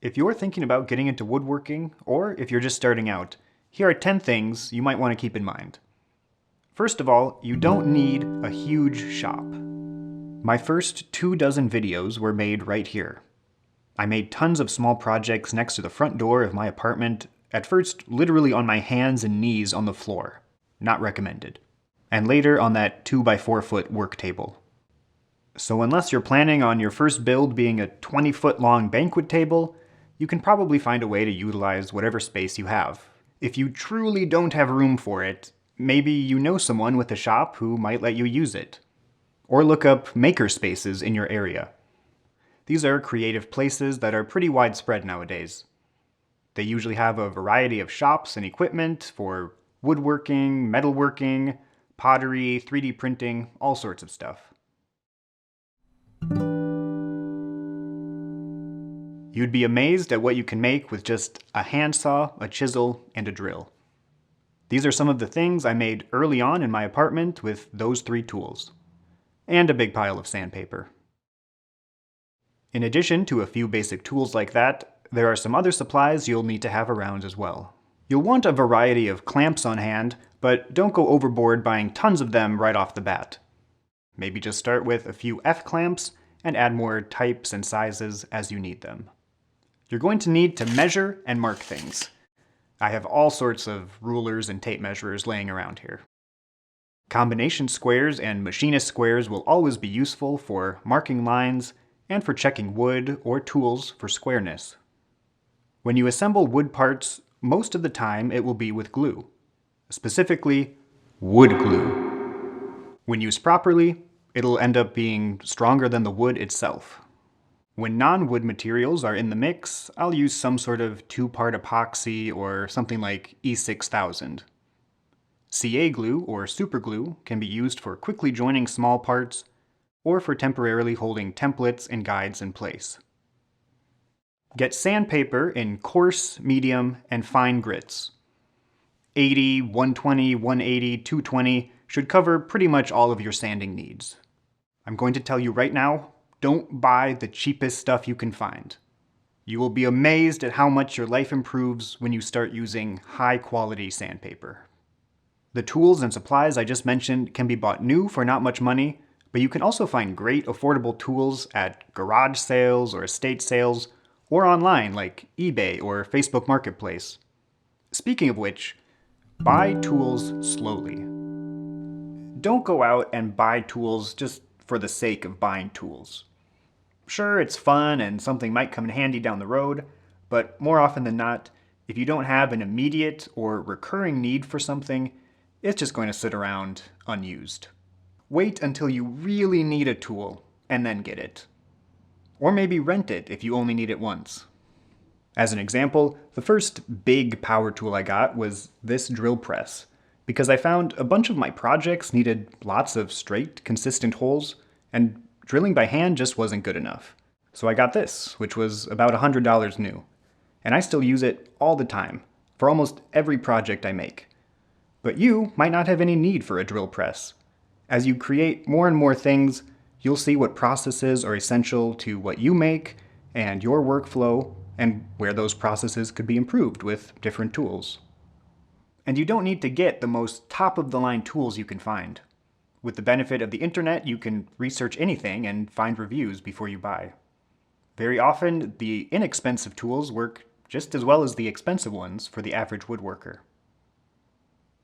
If you're thinking about getting into woodworking, or if you're just starting out, here are 10 things you might want to keep in mind. First of all, you don't need a huge shop. My first 24 videos were made right here. I made tons of small projects next to the front door of my apartment, at first literally on my hands and knees on the floor. Not recommended. And later on that 2x4-foot work table. So unless you're planning on your first build being a 20-foot long banquet table, you can probably find a way to utilize whatever space you have. If you truly don't have room for it, maybe you know someone with a shop who might let you use it. Or look up maker spaces in your area. These are creative places that are pretty widespread nowadays. They usually have a variety of shops and equipment for woodworking, metalworking, pottery, 3D printing, all sorts of stuff. You'd be amazed at what you can make with just a handsaw, a chisel, and a drill. These are some of the things I made early on in my apartment with those 3 tools. And a big pile of sandpaper. In addition to a few basic tools like that, there are some other supplies you'll need to have around as well. You'll want a variety of clamps on hand, but don't go overboard buying tons of them right off the bat. Maybe just start with a few F-clamps and add more types and sizes as you need them. You're going to need to measure and mark things. I have all sorts of rulers and tape measurers laying around here. Combination squares and machinist squares will always be useful for marking lines and for checking wood or tools for squareness. When you assemble wood parts, most of the time it will be with glue. Specifically, wood glue. When used properly, it'll end up being stronger than the wood itself. When non-wood materials are in the mix, I'll use some sort of 2-part epoxy or something like E6000. CA glue or super glue can be used for quickly joining small parts or for temporarily holding templates and guides in place. Get sandpaper in coarse, medium, and fine grits. 80, 120, 180, 220 should cover pretty much all of your sanding needs. I'm going to tell you right now, don't buy the cheapest stuff you can find. You will be amazed at how much your life improves when you start using high-quality sandpaper. The tools and supplies I just mentioned can be bought new for not much money, but you can also find great affordable tools at garage sales or estate sales, or online like eBay or Facebook Marketplace. Speaking of which, buy tools slowly. Don't go out and buy tools just for the sake of buying tools. Sure, it's fun and something might come in handy down the road, but more often than not, if you don't have an immediate or recurring need for something, it's just going to sit around unused. Wait until you really need a tool and then get it. Or maybe rent it if you only need it once. As an example, the first big power tool I got was this drill press, because I found a bunch of my projects needed lots of straight, consistent holes, and drilling by hand just wasn't good enough. So I got this, which was about $100 new. And I still use it all the time, for almost every project I make. But you might not have any need for a drill press. As you create more and more things, you'll see what processes are essential to what you make and your workflow, and where those processes could be improved with different tools. And you don't need to get the most top-of-the-line tools you can find. With the benefit of the internet, you can research anything and find reviews before you buy. Very often, the inexpensive tools work just as well as the expensive ones for the average woodworker.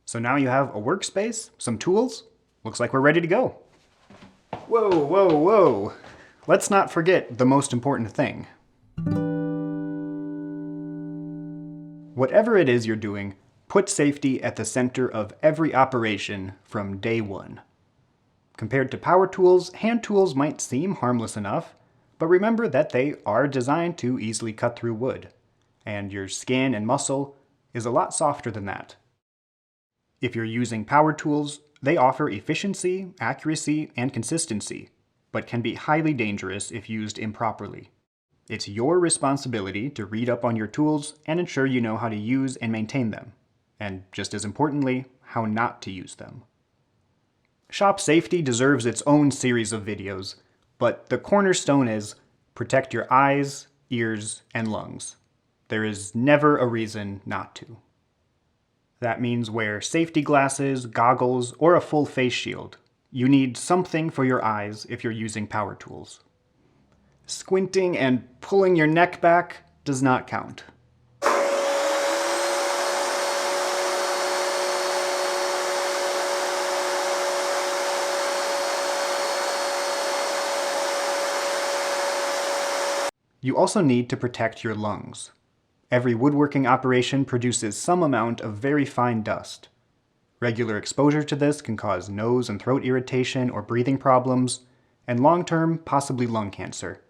So now you have a workspace, some tools. Looks like we're ready to go. Whoa, whoa, whoa! Let's not forget the most important thing. Whatever it is you're doing, put safety at the center of every operation from day one. Compared to power tools, hand tools might seem harmless enough, but remember that they are designed to easily cut through wood, and your skin and muscle is a lot softer than that. If you're using power tools, they offer efficiency, accuracy, and consistency, but can be highly dangerous if used improperly. It's your responsibility to read up on your tools and ensure you know how to use and maintain them, and just as importantly, how not to use them. Shop safety deserves its own series of videos, but the cornerstone is protect your eyes, ears, and lungs. There is never a reason not to. That means wear safety glasses, goggles, or a full face shield. You need something for your eyes if you're using power tools. Squinting and pulling your neck back does not count. You also need to protect your lungs. Every woodworking operation produces some amount of very fine dust. Regular exposure to this can cause nose and throat irritation or breathing problems, and long-term, possibly lung cancer.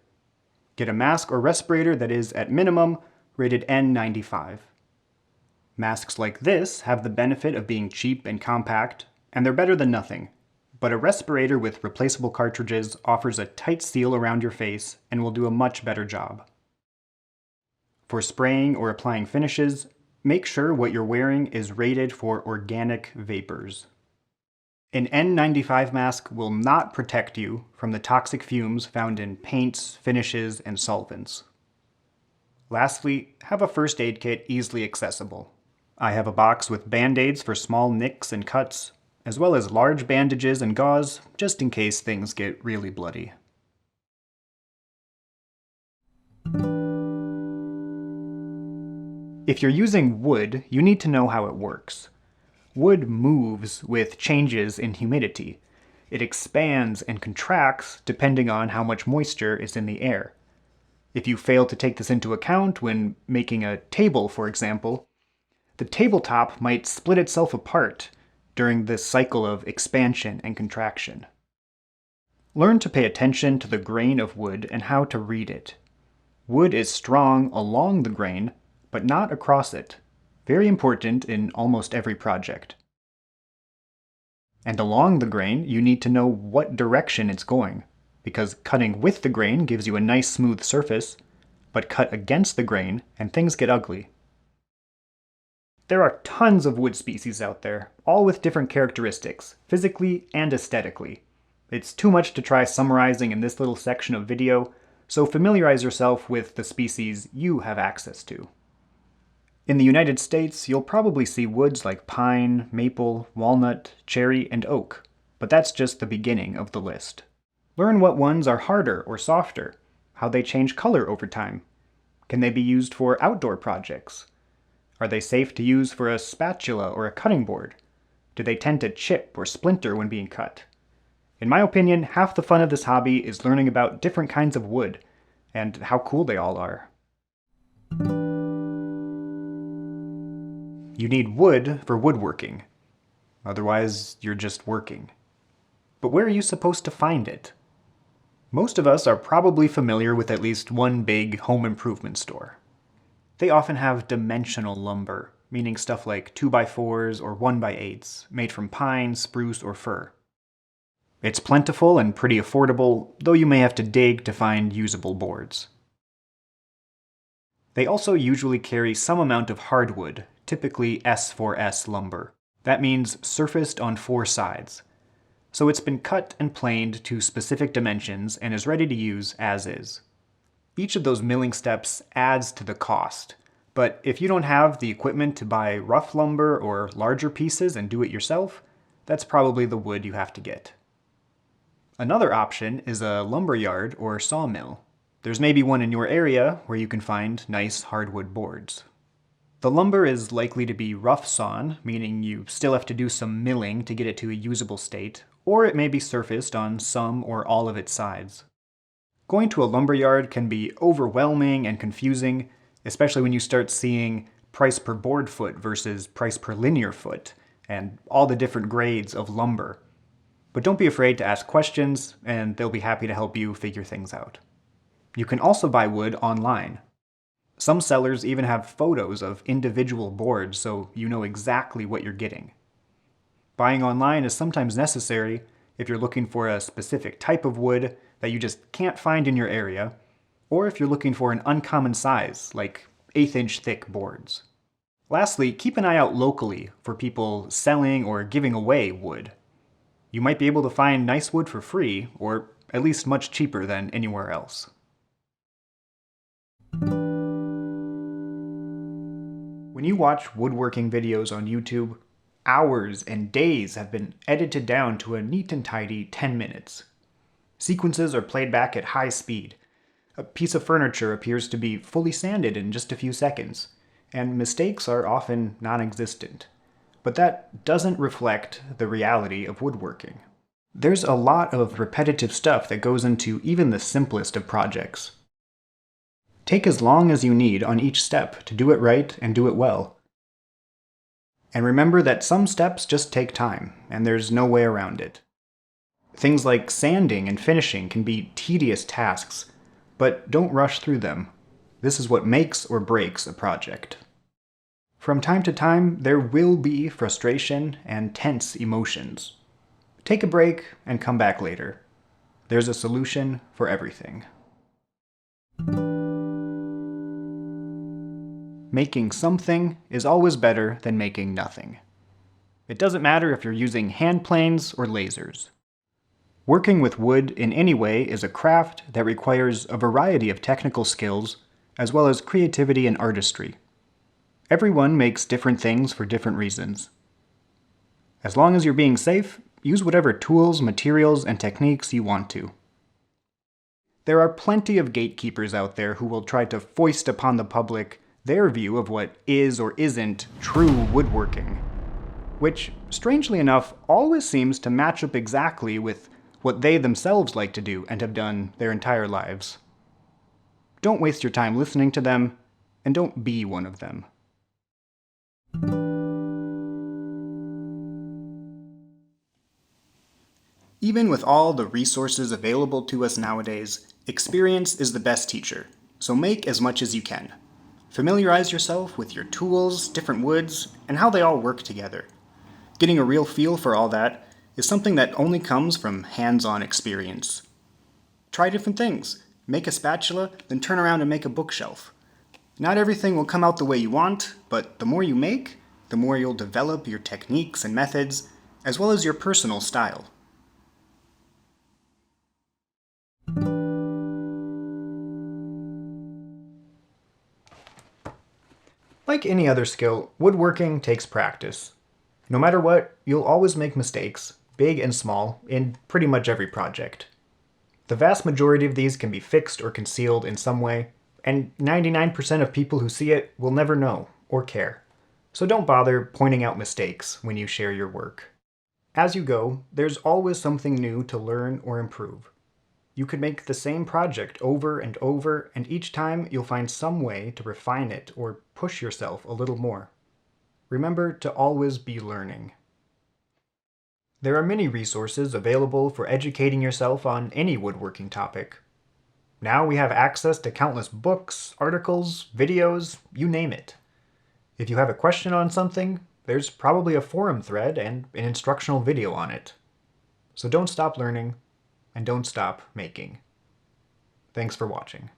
Get a mask or respirator that is, at minimum, rated N95. Masks like this have the benefit of being cheap and compact, and they're better than nothing. But a respirator with replaceable cartridges offers a tight seal around your face and will do a much better job. For spraying or applying finishes, make sure what you're wearing is rated for organic vapors. An N95 mask will not protect you from the toxic fumes found in paints, finishes, and solvents. Lastly, have a first aid kit easily accessible. I have a box with band-aids for small nicks and cuts, as well as large bandages and gauze, just in case things get really bloody. If you're using wood, you need to know how it works. Wood moves with changes in humidity. It expands and contracts depending on how much moisture is in the air. If you fail to take this into account when making a table, for example, the tabletop might split itself apart during this cycle of expansion and contraction. Learn to pay attention to the grain of wood and how to read it. Wood is strong along the grain, but not across it. Very important in almost every project. And along the grain, you need to know what direction it's going, because cutting with the grain gives you a nice smooth surface, but cut against the grain and things get ugly. There are tons of wood species out there, all with different characteristics, physically and aesthetically. It's too much to try summarizing in this little section of video, so familiarize yourself with the species you have access to. In the United States, you'll probably see woods like pine, maple, walnut, cherry, and oak, but that's just the beginning of the list. Learn what ones are harder or softer, how they change color over time. Can they be used for outdoor projects? Are they safe to use for a spatula or a cutting board? Do they tend to chip or splinter when being cut? In my opinion, half the fun of this hobby is learning about different kinds of wood, and how cool they all are. You need wood for woodworking. Otherwise, you're just working. But where are you supposed to find it? Most of us are probably familiar with at least one big home improvement store. They often have dimensional lumber, meaning stuff like 2x4s or 1x8s, made from pine, spruce, or fir. It's plentiful and pretty affordable, though you may have to dig to find usable boards. They also usually carry some amount of hardwood, typically S4S lumber. That means surfaced on 4 sides. So it's been cut and planed to specific dimensions and is ready to use as is. Each of those milling steps adds to the cost, but if you don't have the equipment to buy rough lumber or larger pieces and do it yourself, that's probably the wood you have to get. Another option is a lumber yard or sawmill. There's maybe one in your area where you can find nice hardwood boards. The lumber is likely to be rough sawn, meaning you still have to do some milling to get it to a usable state, or it may be surfaced on some or all of its sides. Going to a lumber yard can be overwhelming and confusing, especially when you start seeing price per board foot versus price per linear foot, and all the different grades of lumber. But don't be afraid to ask questions, and they'll be happy to help you figure things out. You can also buy wood online. Some sellers even have photos of individual boards so you know exactly what you're getting. Buying online is sometimes necessary if you're looking for a specific type of wood that you just can't find in your area, or if you're looking for an uncommon size, like 1/8-inch thick boards. Lastly, keep an eye out locally for people selling or giving away wood. You might be able to find nice wood for free, or at least much cheaper than anywhere else. When you watch woodworking videos on YouTube, hours and days have been edited down to a neat and tidy 10 minutes. Sequences are played back at high speed. A piece of furniture appears to be fully sanded in just a few seconds, and mistakes are often non-existent. But that doesn't reflect the reality of woodworking. There's a lot of repetitive stuff that goes into even the simplest of projects. Take as long as you need on each step to do it right and do it well. And remember that some steps just take time, and there's no way around it. Things like sanding and finishing can be tedious tasks, but don't rush through them. This is what makes or breaks a project. From time to time, there will be frustration and tense emotions. Take a break and come back later. There's a solution for everything. Making something is always better than making nothing. It doesn't matter if you're using hand planes or lasers. Working with wood in any way is a craft that requires a variety of technical skills, as well as creativity and artistry. Everyone makes different things for different reasons. As long as you're being safe, use whatever tools, materials, and techniques you want to. There are plenty of gatekeepers out there who will try to foist upon the public their view of what is or isn't true woodworking, which, strangely enough, always seems to match up exactly with what they themselves like to do and have done their entire lives. Don't waste your time listening to them, and don't be one of them. Even with all the resources available to us nowadays, experience is the best teacher, so make as much as you can. Familiarize yourself with your tools, different woods, and how they all work together. Getting a real feel for all that is something that only comes from hands-on experience. Try different things. Make a spatula, then turn around and make a bookshelf. Not everything will come out the way you want, but the more you make, the more you'll develop your techniques and methods, as well as your personal style. Like any other skill, woodworking takes practice. No matter what, you'll always make mistakes, big and small, in pretty much every project. The vast majority of these can be fixed or concealed in some way, and 99% of people who see it will never know or care. So don't bother pointing out mistakes when you share your work. As you go, there's always something new to learn or improve. You could make the same project over and over, and each time you'll find some way to refine it or push yourself a little more. Remember to always be learning. There are many resources available for educating yourself on any woodworking topic. Now we have access to countless books, articles, videos, you name it. If you have a question on something, there's probably a forum thread and an instructional video on it. So don't stop learning, and don't stop making. Thanks for watching.